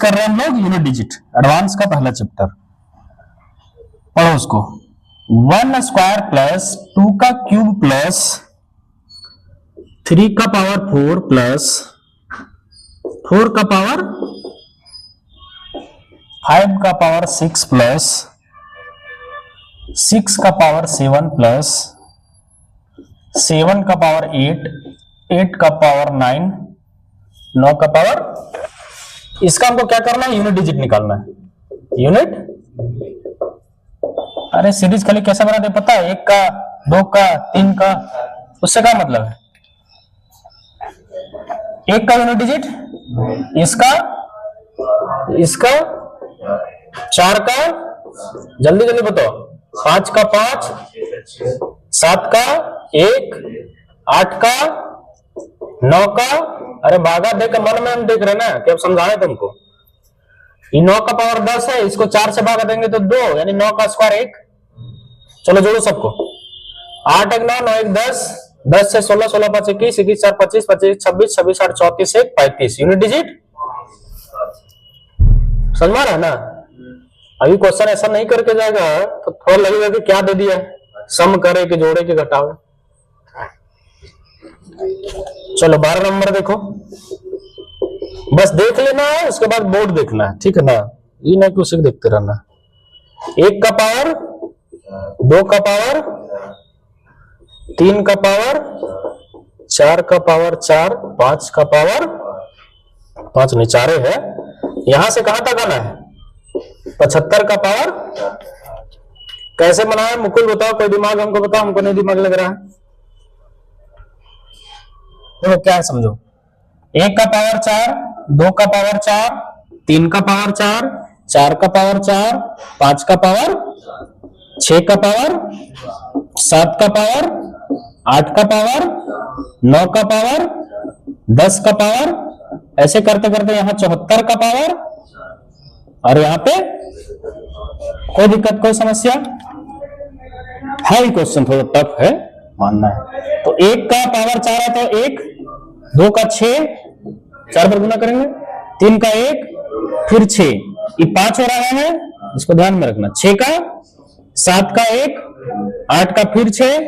कर रहे हैं हम लोग यूनिट डिजिट, एडवांस का पहला चैप्टर, पढ़ो उसको। 1 स्क्वायर प्लस 2 का क्यूब प्लस 3 का पावर 4 प्लस 4 का पावर 5 का पावर 6 प्लस 6 का पावर 7 प्लस 7 का पावर 8, 8 का पावर 9, 9 का पावर, इसका हमको क्या करना है, यूनिट डिजिट निकालना है। यूनिट, अरे सीरीज खाली कैसे बनाते पता है, 1 का 2 का 3 का, उससे क्या मतलब है। 1 का यूनिट डिजिट, इसका, इसका, 4 का, जल्दी जल्दी बताओ, 5 का 5, 7 का 1, 8 का, 9 का, अरे भागा देख मन में हम देख रहे ना कि अब समझाए तुमको। ये 9 का पावर 10 है, इसको 4 से भागा देंगे तो 2, यानी 9 का स्क्वायर 1। चलो जोड़ो सबको, 8 1 9, 9 1 10, 10 से 16, 16 5 21, 21 4 25, 25 26, 26 8 34 1 35, यूनिट डिजिट। समझ में आ रहा है ना। अभी क्वेश्चन ऐसा नहीं करके जाएगा तो थोड़ा लगेगा कि क्या दे दिया, सम करे कि जोड़े कि घटावे। चलो 12 नंबर देखो, बस देख लेना है, उसके बाद बोर्ड देखना है, ठीक है ना, ये नहीं कि उसे देखते रहना। 1 का पावर, 2 का पावर, 3 का पावर, 4 का पावर 4, 5 का पावर 5 नहीं 4 है, यहां से कहां तक आना है, 75 का पावर। कैसे बनाया मुकुल बताओ, कोई दिमाग हमको बताओ, हमको नहीं दिमाग लग रहा है। देखो क्या है समझो, 1 का पावर 4, 2 का पावर 4, 3 का पावर 4, 4 का पावर 4, 5 का पावर, 6 का पावर, 7 का पावर, 8 का पावर, 9 का पावर, 10 का पावर, ऐसे करते करते यहां 74 का पावर, और यहां पे कोई दिक्कत कोई समस्या है। ये क्वेश्चन थोड़ा टफ है मानना है। तो 1 का पावर 4 है तो 1, 2 का 6, 4 पर गुना करेंगे, 3 का 1, फिर 6, ये 5 हो रहा है, इसको ध्यान में रखना। 6 का, 7 का 1, 8 का फिर 6,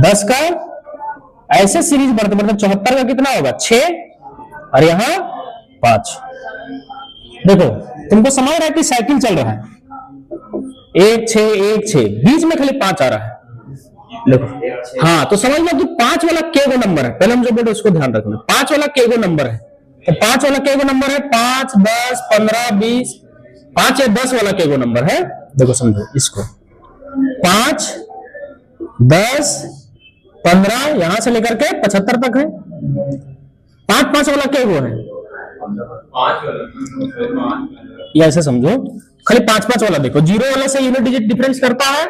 10 का, ऐसे सीरीज बढ़ते बढ़ते 74 का कितना होगा 6, और यहां 5। देखो तुमको समझ रहा है कि साइकिल चल रहा है, 1 6 1 6, बीच में खाली 5 आ रहा है। देखो हाँ, तो समझ लो कि 5 वाला के गो नंबर है, पहले हम जो बोले उसको ध्यान रखना। 5 वाला के गो नंबर है, तो 5 वाला के गो नंबर है, 5 10 15 20, 5 या 10 वाला के गो नंबर है। देखो समझो इसको, 5 10 15 यहां से लेकर के 75 तक है, 5 5 वाला के गो है, ये ऐसे समझो, खाली 5 5 वाला देखो, 0 वाला से यूनिट डिजिट डिफरेंस करता है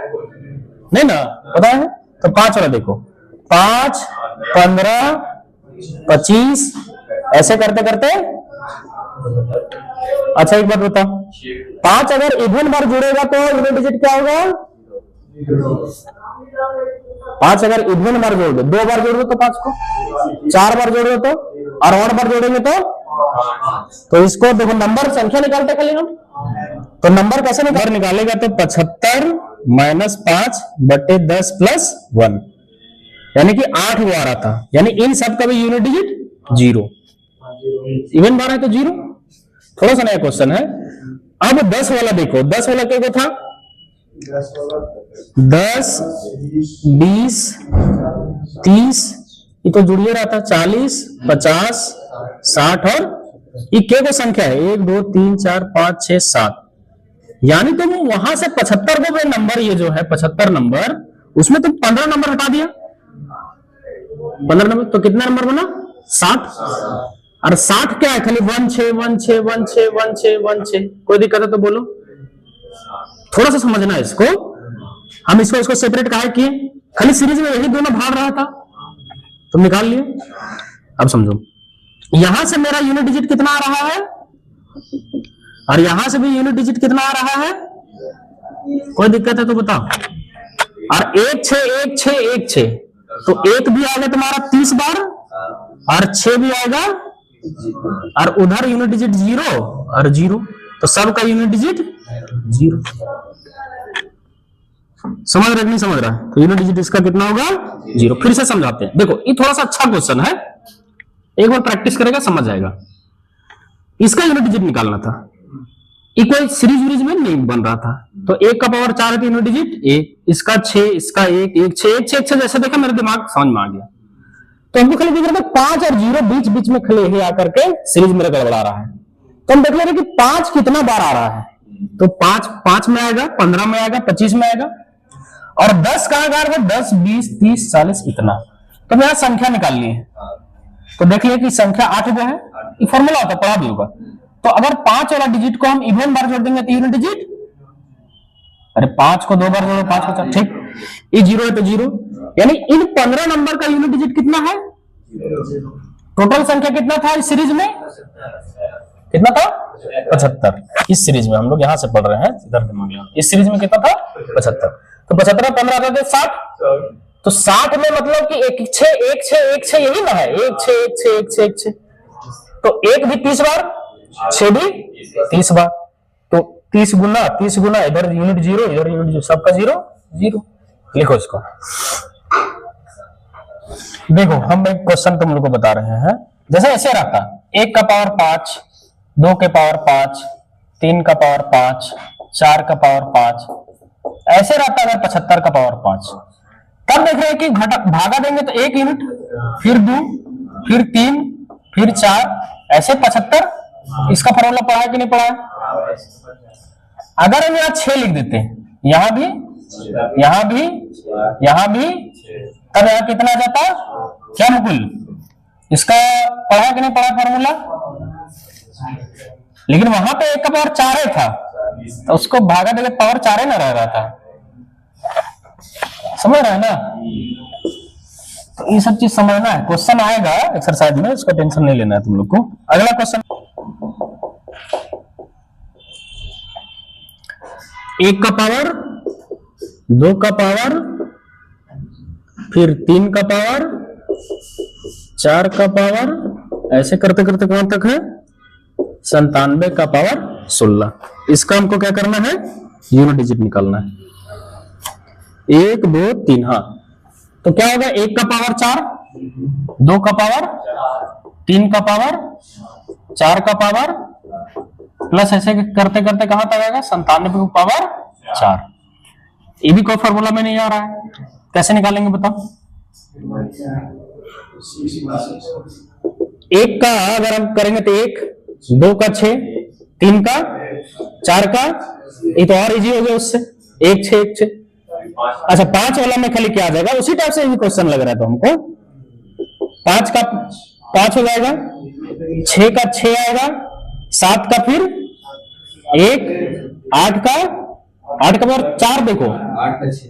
नहीं ना, पता है। तो 5 वाला देखो, 5 15 25, ऐसे करते करते। अच्छा एक बात बता, 5 अगर इवन बार जुड़ेगा तो यूनिट डिजिट क्या होगा, 5 अगर इवन बार जोड़ दो, 2 बार जोड़ दो तो 5 को, 4 बार जोड़ दो तो, और 8 बार जोड़ेंगे तो इसको देखो नंबर संख्या निकालते खाली हम, तो नंबर कैसे निकालेगा, तो 75 माइनस 5 बटे 10 प्लस 1, यानी कि 8 वो आ रहा था, यानी इन सब का भी यूनिट डिजिट 0, इवन बार है तो 0। थोड़ा सा नया क्वेश्चन है। अब 10 वाला देखो, 10 वाला क्या था, 10 20 30, ये तो जुड़िए रहा था, 40 50 60, और ये के को संख्या है 1 2 3 4 5 6 7, यानी तुम वहां से 75 को नंबर, ये जो है 75 नंबर, उसमें तुम 15 नंबर हटा दिया, 15 नंबर, तो कितना नंबर बना 60। और 60 क्या है, खाली 1 6 1 6 1 6 1 6 1 6। कोई दिक्कत है तो बोलो, थोड़ा सा समझना है इसको, हम इसको सेपरेट काहे किए, खाली सीरीज में यही दोनों भाग रहा था, तुम निकाल लिए। अब समझो, यहां से मेरा यूनिट डिजिट कितना आ रहा है, और यहां से भी यूनिट डिजिट कितना आ रहा है, कोई दिक्कत है तो बताओ। और 1 6 1 6 1 6, तो 1 भी आएगा तुम्हारा 30 बार, और 6 भी आएगा, और उधर यूनिट डिजिट 0 और 0, तो सब का यूनिट डिजिट 0। समझ रहे नहीं समझ रहा है? तो यूनिट डिजिट इसका कितना होगा 0। फिर से समझाते हैं, देखो ये थोड़ा सा अच्छा क्वेश्चन है, एक बार प्रैक्टिस करेगा समझ जाएगा। इसका यूनिट डिजिट निकालना था, ये कोई सीरीज वीरीज में नहीं बन रहा था, तो 1 का पावर 4 है तो यूनिट डिजिट 1, इसका 6, इसका 1, 1 6 1 6 6 जैसे देखा मेरे दिमाग समझ में आ गया। तो हमको खाली दिख रहा था 5 और 0 बीच बीच में खड़े ही आकर के सीरीज में गड़बड़ा रहा है, तो हम देख ले रहे कि 5 कितना बार आ रहा है, तो 5 में आएगा, 15 में आएगा, 25 में आएगा, और 10 कहां आ रहा है, 10 20 30 40 इतना। तो मैं यहां संख्या निकालनी है, तो देख लिया कि संख्या 8 जो है, ये फॉर्मूला होता है पढ़ा भी होगा। तो अगर 5 वाला डिजिट को हम इवन बार जोड़ देंगे तो यूनिट डिजिट, अरे 5 को 2 बार जोड़ो 5 को 4, ठीक, ये 0 है तो 0, यानी इन 15 नंबर का यूनिट डिजिट कितना है, टोटल संख्या कितना था इस सीरीज में, कितना था 75। इस सीरीज में हम लोग यहां से पढ़ रहे हैं, इधर दिमाग लगा, इस सीरीज में कितना था 75, तो 75 15 आता है 60, तो 60 में मतलब कि 1 6 1 6 1 6 यही ना है, 1 6 1 6 1 6 1 6, तो 1 भी 30 बार, 6 भी 30 बार, तो 30 गुना इधर यूनिट 0 इधर यूनिट 0, सबका 0 0। लिखो इसको, देखो हम एक क्वेश्चन तुम लोग को बता रहे हैं, जैसे ऐसे रहता 1 का पावर 5, 2 के पावर 5, 3 का पावर 5, 4 का पावर 5, ऐसे रहता है 75 का पावर 5। तब देख रहे हैं कि भागा देंगे तो 1 यूनिट, फिर 2, फिर 3, फिर 4, ऐसे 75। इसका फॉर्मूला पढ़ा है कि नहीं पढ़ा है? अगर हम यहाँ 6 लिख देते हैं, यहां भी यहां भी यहां भी, तब यहाँ कितना आ जाता क्या मुकुल? इसका पढ़ा कि नहीं पढ़ा फॉर्मूला? लेकिन वहां पे 1 का पावर 4 था, तो उसको भागा देके पावर 4 ना रह रहा था, समझ रहे हैं ना? तो ये सब चीज समझना है, क्वेश्चन आएगा एक्सरसाइज में, उसका टेंशन नहीं लेना है तुम लोग को। अगला क्वेश्चन, 1 का पावर, 2 का पावर, फिर 3 का पावर, 4 का पावर, ऐसे करते करते कहां तक है 97 का पावर 16। इसका हमको क्या करना है, यूनिट डिजिट निकालना है, 1 2 3। हाँ, तो क्या होगा, 1 का पावर 4, 2 का पावर, 3 का पावर, 4 का पावर, प्लस ऐसे करते करते कहां तक आएगा 97 का पावर 4। ये भी कोई फॉर्मूला में नहीं आ रहा है, कैसे निकालेंगे बताओ? 1 का अगर हम करेंगे तो 1, 2 का 6, 3 का, 4 का, ये तो और इजी हो गया उससे, 1 6 1 6। अच्छा 5 वाला में खाली क्या आ जाएगा, उसी टाइप से भी क्वेश्चन लग रहा है, तो हमको 5 का 5 हो जाएगा, 6 का 6 आएगा, 7 का फिर 1, 8 का पावर 4, देखो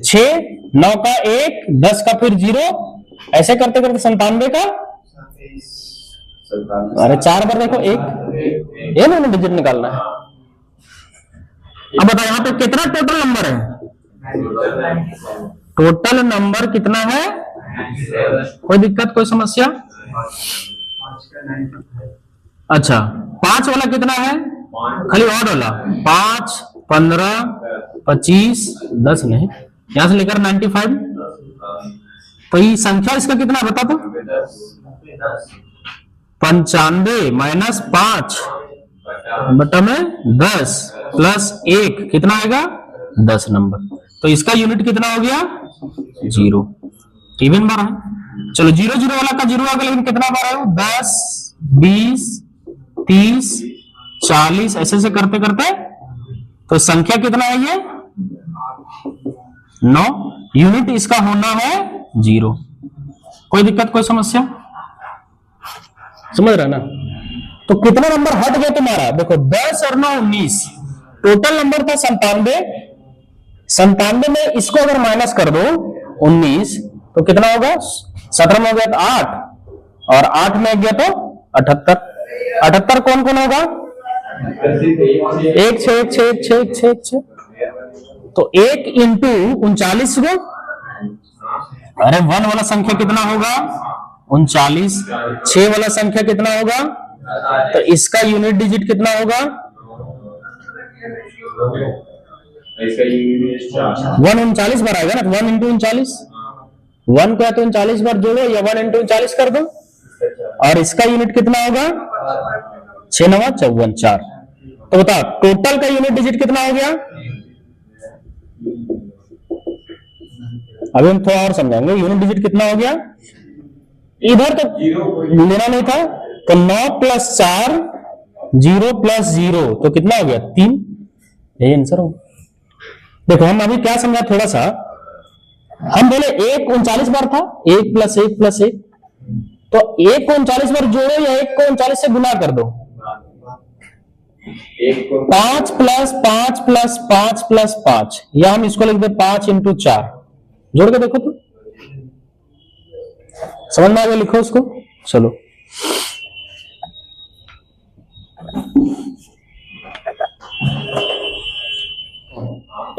6, 9 का 1, 10 का फिर 0, ऐसे करते करते 97 का, अरे 4 बार देखो 1, ये ना डिजिट निकालना है। अब बताओ यहाँ पे कितना टोटल नंबर है, टोटल नंबर कितना है, कोई दिक्कत कोई समस्या? अच्छा 5 वाला कितना है, खाली ऑड वाला 5 15 25 10 नहीं, यहां से लेकर 95, तो ये संख्या इसका कितना बता दो, 95 माइनस 5 बटा में 10 प्लस 1 कितना आएगा 10 नंबर, तो इसका यूनिट कितना हो गया 0। इवन बार है, चलो 0 0 वाला का 0 आ गया, लेकिन कितना बार है 10 20 30 40, ऐसे ऐसे करते करते, तो संख्या कितना है ये 9, यूनिट इसका होना है 0। कोई दिक्कत कोई समस्या, समझ रहे ना? तो कितना नंबर हट गया तुम्हारा, देखो 10 और 9 19, टोटल नंबर था 97, 97 में इसको अगर माइनस कर दो 19, तो कितना होगा, 17 में हो गया तो 8, और 8 में गया तो 78। 78 कौन कौन होगा, 1 6 1 6 1 6 1 6 1 6, तो 1 इंटू 39 को, अरे 1 वाला संख्या कितना होगा 39, 6 वाला संख्या कितना होगा, तो इसका यूनिट डिजिट कितना होगा इसका यूनिट 1 39 बार आएगा ना, 1 इंटू 39, 1 को या तो 39 बार जोड़ो या 1 इंटू 39 कर दो, और इसका यूनिट कितना होगा 6 9 54 4। तो बताओ टोटल का यूनिट डिजिट कितना हो गया। अभी हम थोड़ा और समझाएंगे यूनिट डिजिट कितना हो गया। इधर तो लेना नहीं था, तो 9 + 4 0 + 0 तो कितना हो गया 3, यही आंसर होगा। देखो हम अभी क्या समझा थोड़ा सा, हम बोले 1 39 बार था, 1 + 1 + 1, तो 1 को 39 बार जोड़ो या 1 को 39 से गुना कर दो। 5 + 5 + 5 + 5, या हम इसको लिख दे 5 × 4, जोड़ के देखो तो समझ में आ गया, लिखो उसको। चलो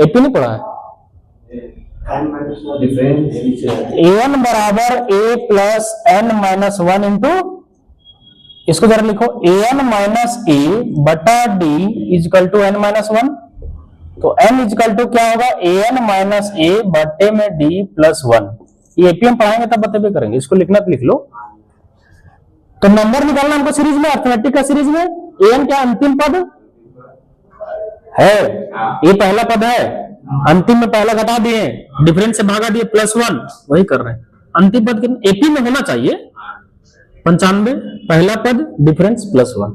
एपी नहीं पढ़ा है। a1 बराबर a + n - 1 इंटू, इसको जरा लिखो an - a बटा d = n - 1, तो n = क्या होगा an - a बटे में d + 1। ये एपीएम पढ़ाएंगे तब बतेबे करेंगे, इसको लिखना तो लिख लो। तो नंबर निकालना हमको सीरीज में, अर्थमेटिक का सीरीज में an क्या अंतिम पद है, ये पहला पद है, अंतिम में पहला घटा दिए, डिफरेंस से भागा दिए +1, वही कर रहे हैं। अंतिम पद कितना एपी में होना चाहिए 95, पहला पद डिफरेंस +1।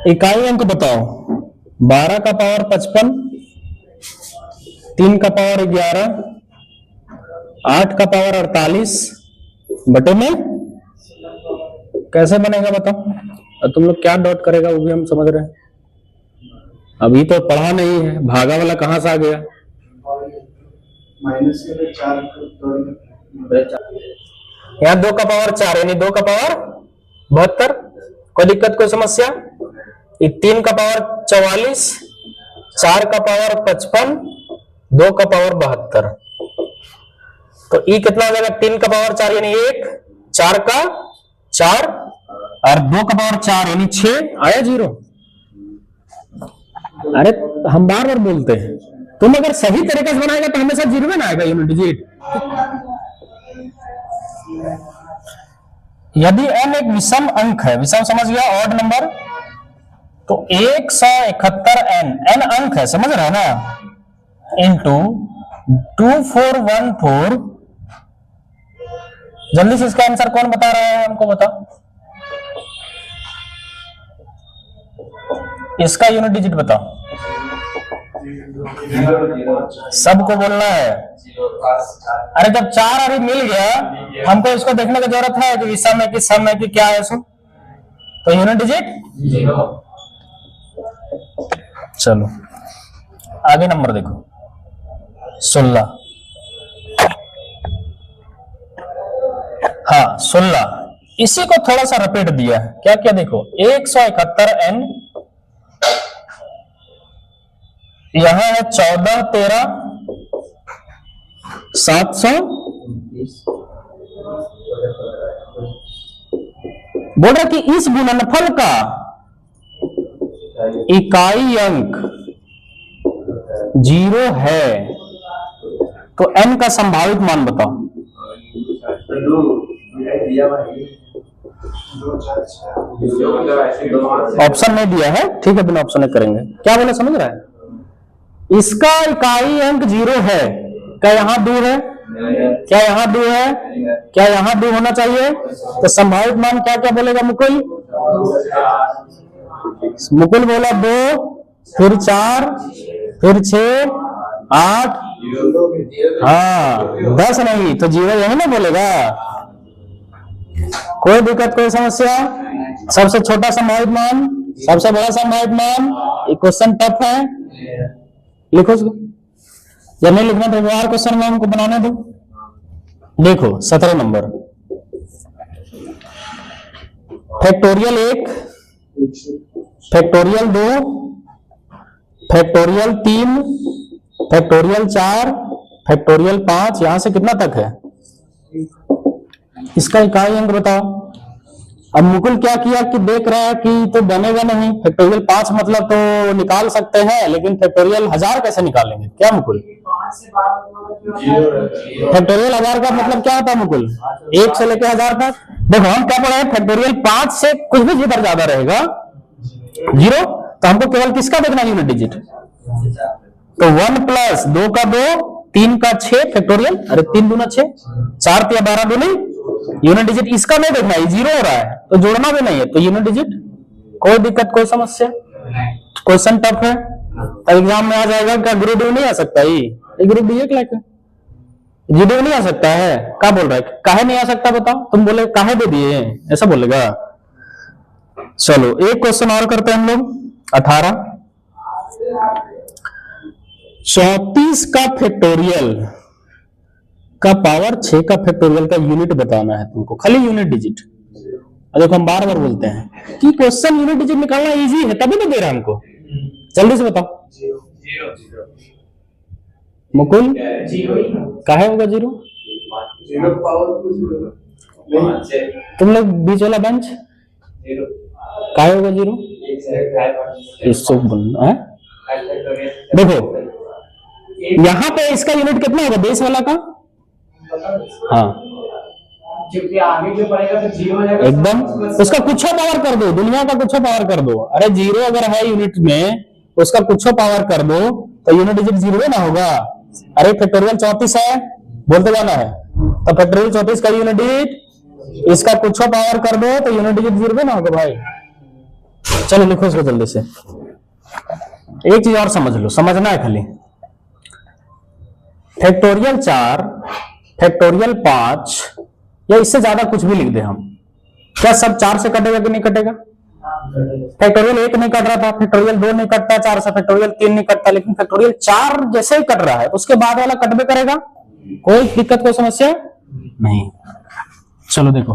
इकाई अंक बताओ, 12 का पावर 55, 3 का पावर 11, 8 का पावर 48 बटे में कैसे बनेगा बताओ। और तुम लोग क्या डॉट करेगा वो भी हम समझ रहे हैं, अभी तो पढ़ा नहीं है, भागा वाला कहां से आ गया। यहाँ 2 का पावर 4 यानी 2 का पावर 72, कोई दिक्कत कोई समस्या। 3 का पावर 44, 4 का पावर 55, 2 का पावर 72, तो ई कितना हो जाएगा 3 का पावर 4 यानी 1, 4 का 4 और 2 का पावर 4 यानी 6, आया 0। अरे हम बार बार बोलते हैं, तुम अगर सही तरीके से बनाएगा तो हमेशा 0 में ना आएगा यूनिट डिजिट। यदि n एक विषम अंक है, विषम समझ गया, ऑड नंबर, तो 171n n अंक है, समझ रहे हैं ना, इंटू 2414। जल्दी से इसका आंसर कौन बता रहा है हमको बताओ, इसका यूनिट डिजिट बताओ, सबको बोलना है। अरे जब 4 अभी मिल गया, हमको इसको देखने की जरूरत है कि विषम है कि सम है कि क्या है सो, तो यूनिट डिजिट 0। चलो आगे नंबर देखो 16, हाँ 16, इसी को थोड़ा सा रिपीट दिया है, क्या क्या देखो 171n, यहां है 14 13 700, बोल रहा कि इस गुणनफल का इकाई अंक 0 है, तो n का संभावित मान बताओ। ऑप्शन नहीं दिया है, ठीक है, बिना ऑप्शन करेंगे। क्या बोले समझ रहा है, इसका इकाई अंक 0 है, क्या यहाँ 2 है, क्या यहाँ 2 है, क्या यहाँ 2 होना चाहिए, तो संभावित मान क्या क्या बोलेगा मुकुल। मुकुल बोला 2, फिर 4, फिर 6, 8, हाँ 10 नहीं, तो 0 यही ना बोलेगा। कोई दिक्कत कोई समस्या, सबसे छोटा संभावित मान, सबसे बड़ा संभावित मान, ये क्वेश्चन टफ है, लिखो उसको, जब नहीं लिखना तो व्यवहार क्वेश्चन में हमको बनाने दो। देखो 17 number, factorial 1, factorial 2, factorial 3, factorial 4, factorial 5, यहां से कितना तक है, इसका इकाई अंक बताओ। अब मुकुल क्या किया कि देख रहा है कि तो बनेगा नहीं, फैक्टोरियल 5 मतलब तो निकाल सकते हैं, लेकिन फैक्टोरियल 1000 कैसे निकालेंगे? क्या मुकुल? फैक्टोरियल 1000 का मतलब क्या होता है मुकुल? 1 से लेकर 1000 तक। देखो हम क्या पढ़े, फैक्टोरियल 5 से कुछ भी जिधर ज्यादा रहेगा 0, तो हमको केवल किसका देखना, यूनिट डिजिट। तो 1 प्लस 2 का 2, 3 का 6 फैक्टोरियल, अरे 3 दूना 6, 4 या 12 दूनी यूनिट डिजिट। इसका नहीं देखना है, 0 हो रहा है तो जोड़ना भी नहीं है, तो यूनिट डिजिट। कोई दिक्कत, कोई समस्या? क्वेश्चन टफ है तो एग्जाम में आ जाएगा क्या? ग्रुप डी नहीं आ सकता? ये ग्रुप डी एक लाख जीडी नहीं आ सकता है? क्या बोल रहा है, काहे नहीं आ सकता बताओ? तुम बोले काहे दे दिए, ऐसा बोलेगा? चलो एक क्वेश्चन और करते हैं हम लोग। 18 34 का फैक्टोरियल का पावर 6 का फैक्टोरियल का यूनिट बताना है तुमको, खाली यूनिट डिजिट। देखो हम बार बार बोलते हैं कि क्वेश्चन यूनिट डिजिट निकालना इजी है, तभी तो दे रहा है हमको। जल्दी से बताओ। मुकुल काहे होगा 0? तुम लोग बीच वाला बेंच काहे होगा 0? देखो यहां पे इसका यूनिट कितना होगा, बेस वाला का? हाँ आगे जो पड़ेगा तो 0 हो जाएगा एकदम। उसका कुछ पावर कर दो, दुनिया का कुछ पावर कर दो। अरे 0 अगर है यूनिट में, उसका कुछ पावर कर दो तो यूनिट डिजिट 0 ना होगा। अरे फैक्टोरियल 34 है, बोलते जाना है, तो फैक्टोरियल 34 का यूनिट डिजिट, इसका कुछ पावर कर दो तो यूनिट डिजिट 0 ना होगा भाई। चलो लिखो इसको जल्दी से। एक चीज और समझ लो, समझना है खाली। फैक्टोरियल 4, फैक्टोरियल 5 या इससे ज्यादा कुछ भी लिख दे हम, क्या सब 4 से कटेगा कि नहीं कटेगा? फैक्टोरियल 1 नहीं कट रहा था, फैक्टोरियल 2 नहीं कटता 4 से, फैक्टोरियल 3 नहीं कटता, लेकिन फैक्टोरियल 4 जैसे ही कट रहा है उसके बाद वाला कटबे करेगा। कोई दिक्कत, कोई समस्या नहीं। चलो देखो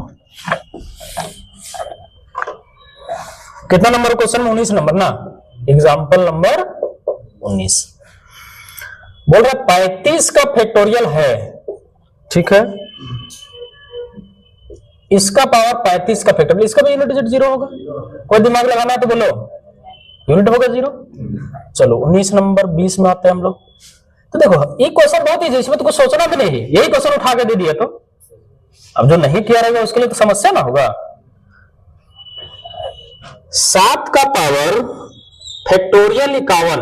कितना नंबर क्वेश्चन? 19 नंबर ना, एग्जाम्पल नंबर 19। बोल रहा 35 का फैक्टोरियल है, ठीक है, इसका पावर 35 का फैक्टोरियल, इसका भी यूनिट डिजिट 0 होगा। कोई दिमाग लगाना है तो बोलो, यूनिट होगा 0। चलो 19 नंबर 20 में आते हैं हम लोग। तो देखो ये क्वेश्चन बहुत इजी है, इसमें तो कुछ सोचना भी नहीं है, यही क्वेश्चन उठा के दे दिया तो अब जो नहीं किया रहेगा उसके लिए तो समस्या ना होगा। 7 का पावर फैक्टोरियल 51,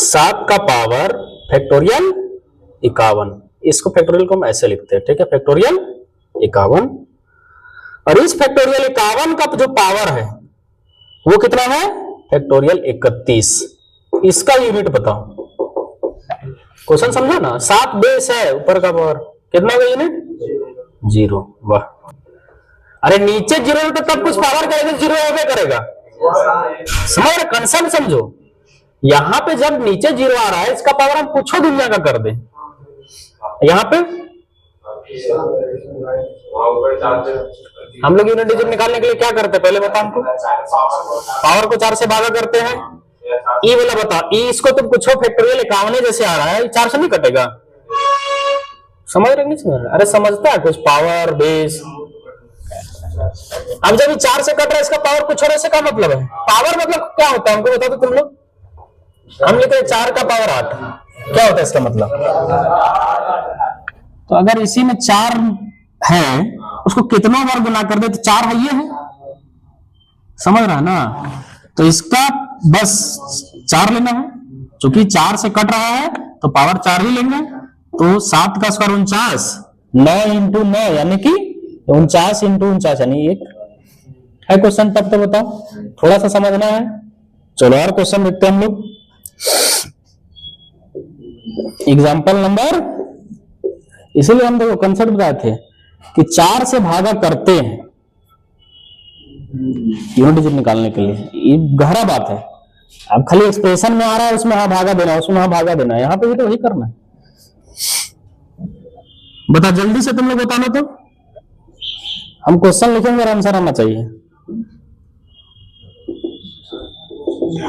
7 का पावर फैक्टोरियल 51, इसको फैक्टोरियल को हम ऐसे लिखते हैं, ठीक है, फैक्टोरियल 51। और इस फैक्टोरियल 51 का जो पावर है वो कितना है? फैक्टोरियल 31। इसका यूनिट बताओ। क्वेश्चन समझो ना, 7 बेस है, ऊपर का पावर कितना का यूनिट? 0। वाह, अरे नीचे 0 है तो तब कुछ पावर करेगा, 0 होगा करेगा। समझ रहे, कंसेप्ट समझो। यहां पे जब नीचे 0 आ रहा है, इसका पावर हम कुछ दुनिया का कर दे। यहां पे हम लोग यूनिट डिजिट निकालने के लिए क्या करते हैं, पहले बता हमको। पावर को 4 से भागा करते हैं। ई वाला बता, ई इसको तुम कुछ फैक्टोरियल 51 जैसे आ रहा है, 4 से नहीं कटेगा। समझ रहे नहीं समझ रहे? अरे समझता है कुछ, पावर बेस। अब जब ये 4 से कट रहा है, इसका पावर कुछ और ऐसे का मतलब है। पावर मतलब क्या होता है हमको बता दो तुम लोग। हम लिखते हैं 4 का पावर 8, क्या होता है इसका मतलब? तो अगर इसी में 4 है, उसको कितना बार गुना कर दे तो 4 है, ये है, समझ रहा है ना? तो इसका बस 4 लेना है, क्योंकि 4 से कट रहा है तो पावर 4 ही लेंगे। तो 7 का स्क्वायर 49, 9 इंटू 9 यानी कि 49 इंटू 49 यानी 1 है। क्वेश्चन तब तो बताओ, थोड़ा सा समझना है। चलो और क्वेश्चन देखते हैं हम लोग। एग्जाम्पल नंबर, इसीलिए हम देखो कंसेप्ट बताए थे कि 4 से भागा करते हैं यूनिट डिजिट निकालने के लिए। ये गहरा बात है। अब खाली एक्सप्रेशन में आ रहा है, उसमें हाँ भागा देना, उसमें हाँ भागा देना, यहां पे भी तो वही करना है। बता जल्दी से तुम लोग बताना, तो हम क्वेश्चन लिखेंगे और आंसर आना चाहिए।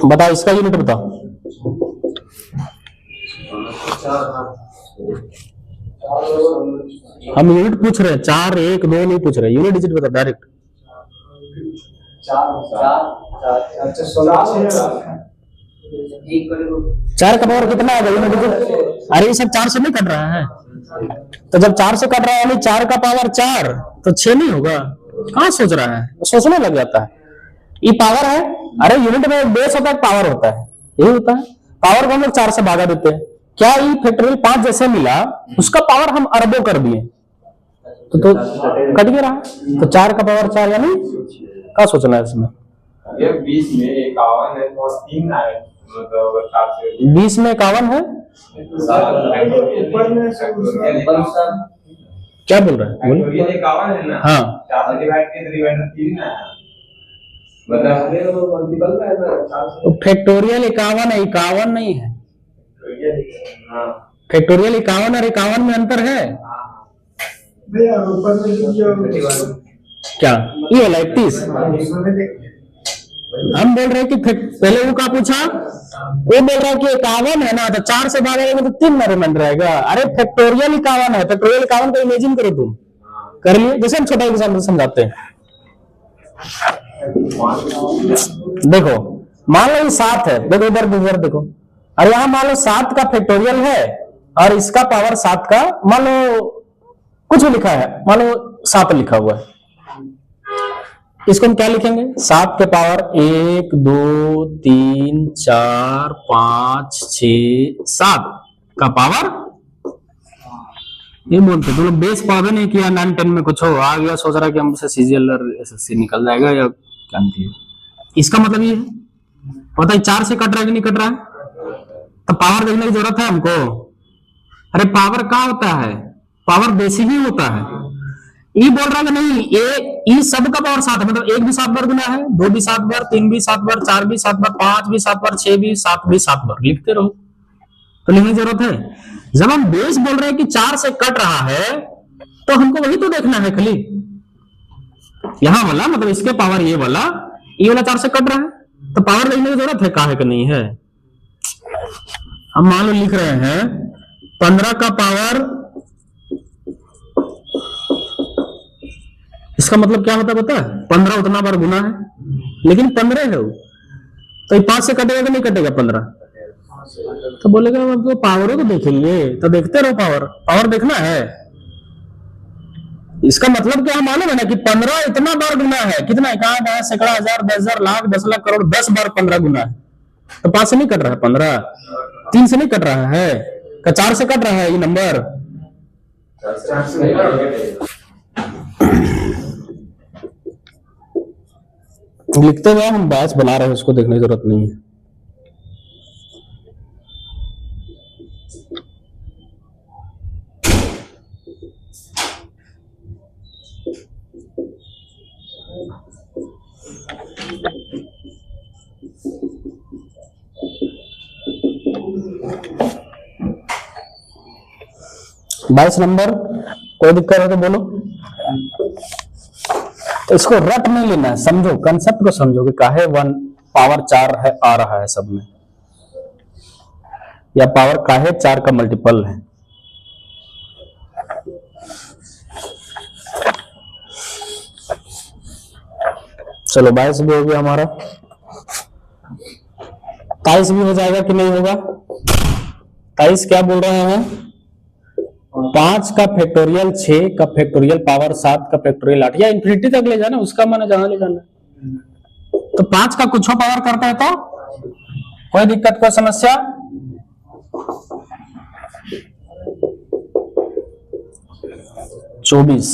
बताओ इसका यूनिट बताओ। हम यूनिट पूछ रहे हैं, 4, 1, 2 नहीं पूछ रहे, यूनिट डिजिट बता डायरेक्ट। अच्छा 16 4 का पावर कितना आएगा यूनिट डिजिट? अरे ये सब 4 से नहीं कट रहा है, तो जब 4 से कट रहा है यानी 4 का पावर 4 तो 6 नहीं होगा? कहाँ सोच रहा है, सोचने लग जाता है। ये पावर है, अरे यूनिट में एक बेस होता है, पावर होता है, यही होता है। पावर को हम लोग 4 से भागा देते हैं। क्या ई फैक्टोरियल 5 जैसे मिला, उसका पावर हम अरबों कर दिए तो कट गया रहा। तो 4 का पावर 4 यानी क्या सोचना है इसमें? ये 20 में 51 है और 3 आए, मतलब 4 से 20 में 51 है, क्या बोल रहे हैं? बोलो। ये 51 है ना? हाँ 4 से डिवाइड किया तो डिवाइडर 3 आया, मतलब मल्टीपल का है ना 4 से। तो फैक्टोरियल 51 है, 51 नहीं है। हाँ फैक्टोरियल 51 और 51 में अंतर है भैया ऊपर में जो क्या? ये वाला 31 हम बोल रहे हैं कि पहले वो का पूछा, वो बोल रहा है कि 51 है ना, तो 4 से भागेगा तो 3 ना रिमाइंडर रहेगा। अरे फैक्टोरियल 51 है, फैक्टोरियल 51 को इमेजिन करो तुम, कर लिए। जैसे हम छोटा एग्जाम्पल समझाते हैं, देखो मान लो ये 7 है, देखो इधर देखो, और यहां मान लो 7 का फैक्टोरियल है और इसका पावर 7 का मान लो कुछ भी लिखा है, मान लो 7 लिखा हुआ है, इसको हम क्या लिखेंगे? 7 के पावर 1 2 3 4 5 6 7 का पावर, ये बोलते तुम लोग बेस पढ़े नहीं किया, 9 10 में कुछ हो आ गया, सोच रहा कि हमसे सीजीएल और एसएससी निकल जाएगा या क्या निकलेगा। इसका मतलब ये है, पता है 4 से कट रहा है कि नहीं कट रहा है, तो पावर देखने की जरूरत है हमको। अरे पावर क्या होता है? पावर बेसिक ही होता है। ये बोल रहा है कि नहीं, ये सब का पावर 7 है, मतलब 1 भी 7 बार गुना है, 2 भी 7 बार, 3 भी 7 बार, 4 भी 7 बार, 5 भी 7 बार, 6 भी 7 भी 7 बार, लिखते रहो तो लिखने की जरूरत है। जब हम बेस बोल रहे हैं कि 4 से कट रहा है तो हमको वही तो देखना है खाली, यहां वाला मतलब इसके पावर ये वाला 4 से कट रहा है, तो पावर देखने की जरूरत है, कहा है कि नहीं है। हम मान लो लिख रहे हैं 15 का पावर, इसका मतलब क्या होता है पता है? 15 उतना बार गुना है, लेकिन 15 है वो, तो 5 से कटेगा कि नहीं कटेगा 15? तो बोलेगा अब तो पावर को देखेंगे, तो देखते रहो, पावर देखना है। इसका मतलब क्या मालूम है ना कि 15 इतना बार गुना है, कितना है, कहां है, सैकड़ा, हजार, 10,000, लाख, 10 लाख, करोड़, 10 बार 15 गुना है, तो 5 से नहीं कट रहा है 15, 3 से नहीं कट रहा है, 4 से कट रहा है ये नंबर। लिखते हुए हम बैच बना रहे हैं, उसको देखने की जरूरत नहीं है। बाईस नंबर, कोई दिक्कत है तो बोलो। तो इसको रट नहीं लेना है, समझो कंसेप्ट को, समझो कि काहे 1 पावर 4 है आ रहा है सब में, या पावर काहे 4 का मल्टीपल है। चलो 22 भी हो गया हमारा, 23 भी हो जाएगा कि नहीं होगा? 23 क्या बोल रहे हैं? 5 का फैक्टोरियल 6 का फैक्टोरियल पावर 7 का फैक्टोरियल 8, या इन्फिनिटी तक ले जाना, उसका मन जहां ले जाना। तो 5 का कुछ पावर करता है तो कोई दिक्कत, कोई समस्या? चौबीस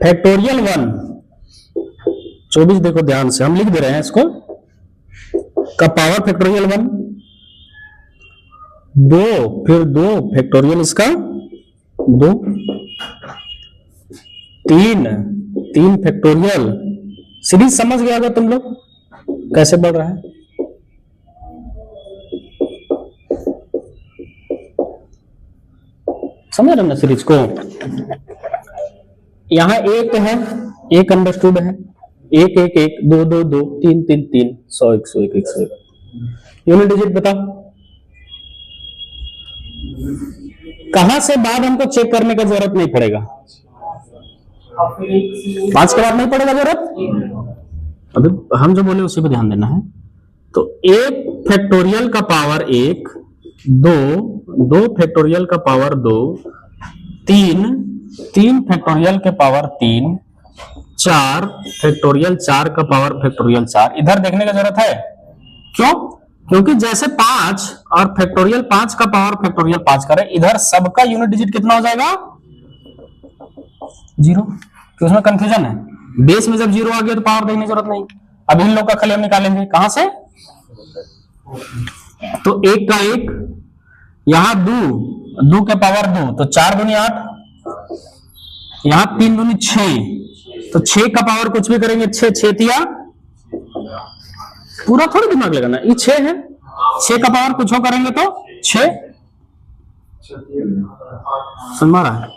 फैक्टोरियल 1, 24 देखो ध्यान से, हम लिख दे रहे हैं इसको, का पावर फैक्टोरियल 1 2, फिर 2 फैक्टोरियल इसका 2, 3 फैक्टोरियल, सीरीज समझ गया होगा तुम लोग कैसे बढ़ रहा है। समझ रहे ना सीरीज को? यहां 1 है, 1 अंडरस्टूड है, 1 1 1 2 2 2 3 3 3 100 101 101। यूनिट डिजिट बताओ, कहां से बाद हमको चेक करने का जरूरत नहीं पड़ेगा, अब फिर एक 5 के बाद नहीं पड़ेगा जरूरत। अभी हम जो बोले उसी पे ध्यान देना है। तो 1 फैक्टोरियल का पावर 1, 2 फैक्टोरियल का पावर 2, 3 फैक्टोरियल के पावर 3, 4 फैक्टोरियल 4 का पावर फैक्टोरियल 4। इधर देखने की जरूरत है, क्यों? क्योंकि जैसे 5 और फैक्टोरियल 5 का पावर फैक्टोरियल 5 करें, इधर सबका यूनिट डिजिट कितना हो जाएगा? 0। तो उसमें कंफ्यूजन है। बेस में जब 0 आ गया तो पावर देखने की जरूरत नहीं। अब इन लोग का खाली हम निकालेंगे कहां से? तो 1 का 1, यहां 2 के पावर 2, तो 4 दूनी 8, यहां 3 दूनी 6, तो 6 का पावर कुछ भी करेंगे 6 तिया, पूरा थोड़ी दिमाग लगाना, ये 6 है, 6 का पावर कुछ हो करेंगे तो 6। समझ रहा है?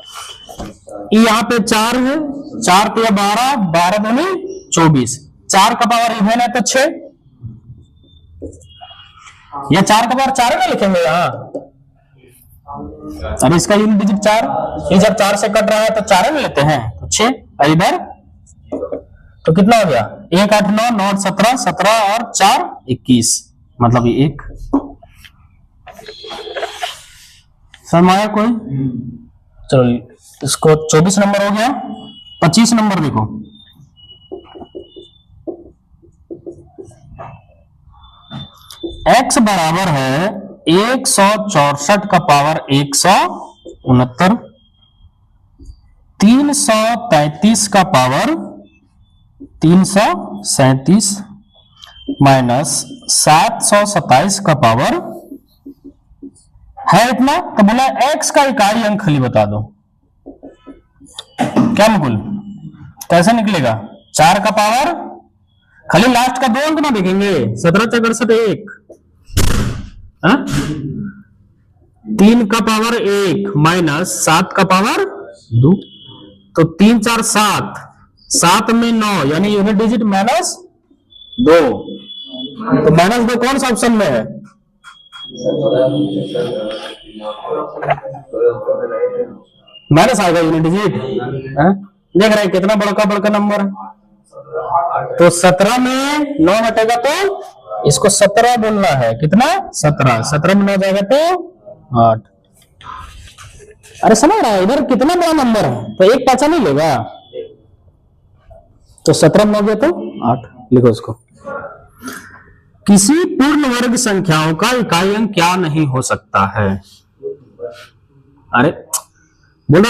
ये यहाँ पे 4 है, 4 तिया 12, 12 दूनी 24, 4 का पावर इवन है तो 6, या 4 का पावर 4 में लिखेंगे यहाँ। अब इसका यूनिट डिजिट 4, ये जब 4 से कट रहा है तो 4 में लेते हैं तो 6, और इधर तो कितना हो गया? 1 8 9 9 17, 17 और 4 21, मतलब ये 1। समझाया कोई? चलो इसको 24 नंबर हो गया। 25 नंबर देखो, x बराबर है 164 का पावर 169, 333 का पावर 337 माइनस 727 का पावर है इतना। तो बोला x का इकाई अंक खाली बता दो। क्या मुकुल, कैसे निकलेगा? 4 का पावर, खाली लास्ट का 2 अंक ना देखेंगे, 17 × 68 1, 3 का पावर 1 माइनस 7 का पावर 2, तो 3 4 7, 7 में 9, यानी यूनिट डिजिट -2। तो -2 कौन सा ऑप्शन में है? माइनस आएगा यूनिट डिजिट। देख रहे हैं कितना बड़का नंबर है। तो 17 में 9 हटेगा तो इसको 17 बोलना है। कितना? 17। 17 में 9 जाएगा तो 8। अरे समझ रहा है इधर कितना बड़ा नंबर है, तो एक पाचा नहीं लेगा। तो 17 में 9 गया तो 8, लिखो इसको। किसी पूर्ण वर्ग संख्याओं का इकाई अंक क्या नहीं हो सकता है? अरे बोला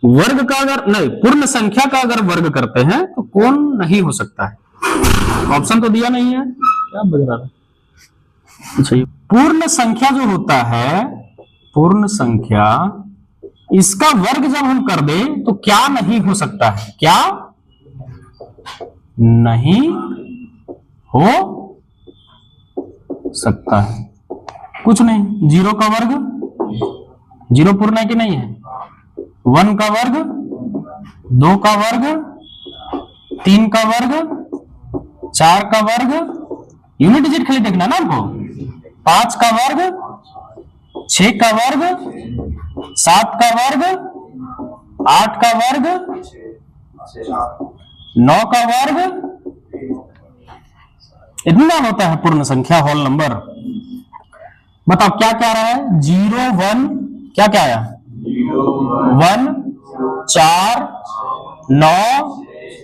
वर्ग का अगर नहीं, पूर्ण संख्या का अगर वर्ग करते हैं तो कौन नहीं हो सकता है? ऑप्शन तो दिया नहीं है, क्या बज रहा है? अच्छा, पूर्ण संख्या जो होता है, पूर्ण संख्या, इसका वर्ग जब हम कर दें तो क्या नहीं हो सकता है? क्या नहीं हो सकता है? कुछ नहीं। 0 का वर्ग, 0 पूर्ण है कि नहीं है? 1 का वर्ग, 2 का वर्ग, 3 का वर्ग, 4 का वर्ग, यूनिट डिजिट खाली देखना ना हमको, 5 का वर्ग, 6 का वर्ग, 7 का वर्ग, 8 का वर्ग, 9 का वर्ग, इतना होता है पूर्ण संख्या, होल नंबर। बताओ क्या क्या आ रहा है? 0 1, क्या क्या आया? 1 4 9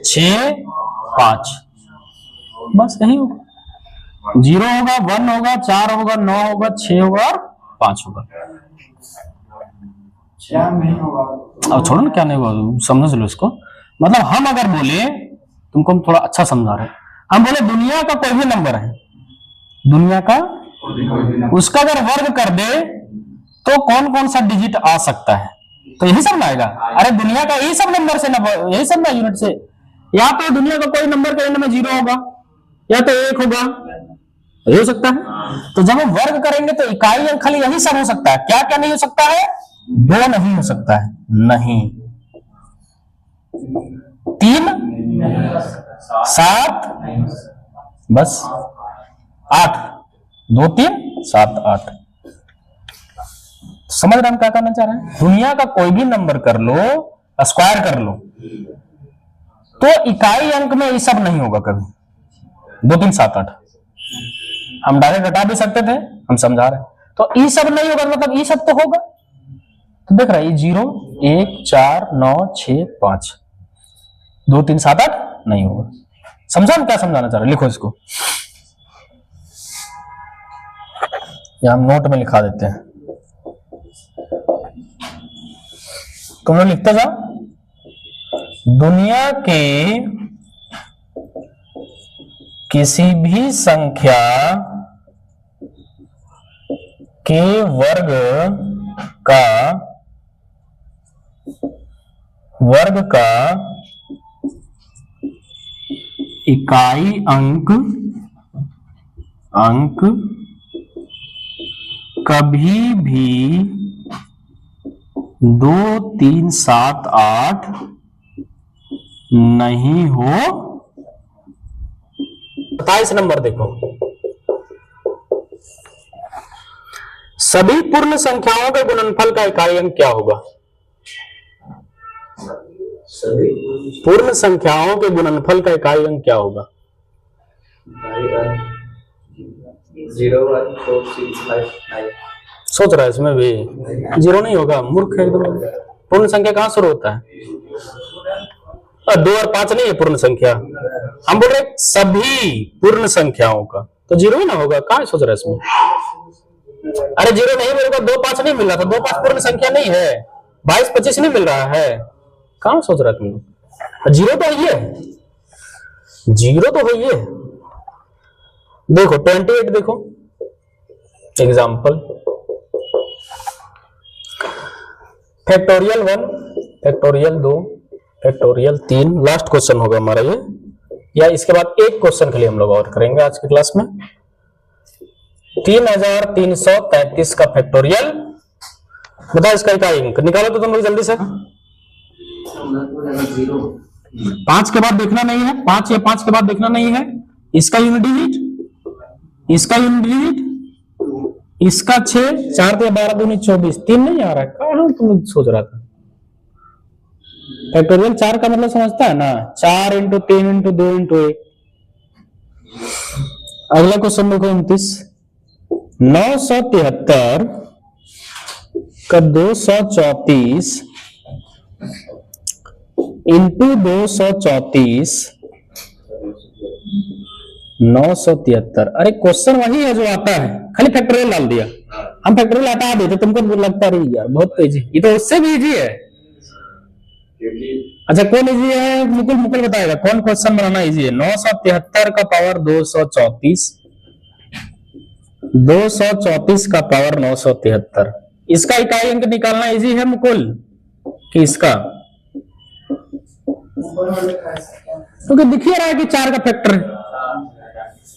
6 5, बस यही होगा। 0 होगा, 1 होगा, 4 होगा, 9 होगा, 6 होगा और 5 होगा। क्या नहीं होगा? अब छोड़ो ना, क्या नहीं होगा, समझ लो इसको। मतलब हम अगर बोले, तुमको हम थोड़ा अच्छा समझा रहे हैं, हम बोले दुनिया का कोई भी नंबर है, दुनिया का, उसका अगर वर्ग कर दे तो कौन कौन सा डिजिट आ सकता है? तो यही सब ना आएगा। अरे दुनिया का यही सब नंबर से ना, यही सब ना यूनिट से। या तो दुनिया का कोई नंबर के एंड में 0 होगा, या तो 1 होगा, ये हो सकता है। तो जब हम वर्ग करेंगे तो इकाई अंक खाली यही सब हो सकता है। क्या क्या नहीं हो सकता है? 2 नहीं हो सकता है, नहीं। 3 7, बस 8, 2 3 7 8। समझ रहे हम क्या कहना चाह रहे हैं? दुनिया का कोई भी नंबर कर लो, स्क्वायर कर लो, तो इकाई अंक में ये सब नहीं होगा कभी। 2 3 7 8 हम डायरेक्ट हटा भी सकते थे, हम समझा रहे हैं। तो ये सब नहीं होगा मतलब ये सब तो होगा। तो देख रहा है 0 1 4 9 6 5 2 3 7 8 नहीं होगा। समझा हम क्या समझाना चाह रहे? लिखो इसको, या हम नोट में लिखा देते हैं, तुम लोग लिखते जाओ। दुनिया के किसी भी संख्या के वर्ग का इकाई अंक कभी भी 2 3 7 8 नहीं हो। 27 नंबर देखो, सभी पूर्ण संख्याओं के गुणनफल का इकाई अंक क्या होगा? सभी पूर्ण संख्याओं के गुणनफल का इकाई अंक क्या होगा? 0 1 4 6 5 9। सोच रहा है इसमें भी 0 नहीं होगा, मूर्ख है एकदम। पूर्ण संख्या कहां शुरू होता है? 2 और 5 नहीं है पूर्ण संख्या। हम बोल रहे सभी पूर्ण संख्याओं का, तो 0 ही ना होगा। कहां सोच रहा है इसमें? अरे 0 नहीं मिलेगा, 2 5 नहीं मिल रहा था, 2 5 पूर्ण संख्या नहीं है, 22 25 नहीं मिल रहा है। कहां सोच रहा है तुम लोग? 0 तो है, 0 तो है। देखो 28 देखो example, factorial 1 factorial 2 factorial 3 last question होगा हमारा ये, या इसके बाद एक क्वेश्चन के लिए हम लोग और करेंगे आज की क्लास में। 3333 का फैक्टोरियल, बताओ इसका इकाई अंक निकालो तो तुम लोग जल्दी से। 5 के बाद देखना नहीं है, 5 या 5 के बाद देखना नहीं है। इसका यूनिट डिजिट, इसका यूनिट डिजिट, इसका 6 4 3 12 दूनी 24 3 नहीं आ रहा है। कहां तुम लोग सोच रहा था? फैक्टोरियल 4 का मतलब समझता है ना, 4 × 3 × 2 × 1। अगला क्वेश्चन देखो 29, 973 का 234 × 234 973। अरे क्वेश्चन वही है जो आता है, खाली फैक्टोरियल डाल दिया। हम फैक्टोरियल हटा देते, तुमको लगता रही यार बहुत इजी, ये तो उससे भी इजी है। अच्छा कौन इजी है? मुकुल बताएगा कौन क्वेश्चन बनाना इजी है। 973 का पावर 234, 234 का पावर 973, इसका इकाई अंक निकालना इजी है मुकुल कि इसका? क्योंकि दिख ही रहा है कि 4 का फैक्टर है,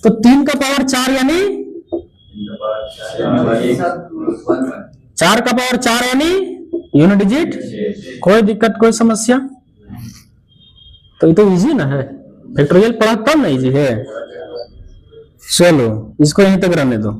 तो 3 का पावर 4 यानी 4 का पावर 4 यानी यूनिट डिजिट। कोई दिक्कत कोई समस्या? तो ये तो इजी ना है, फैक्टोरियल पढ़ा तब ना इजी है। चलो इसको यहीं तक रहने दो।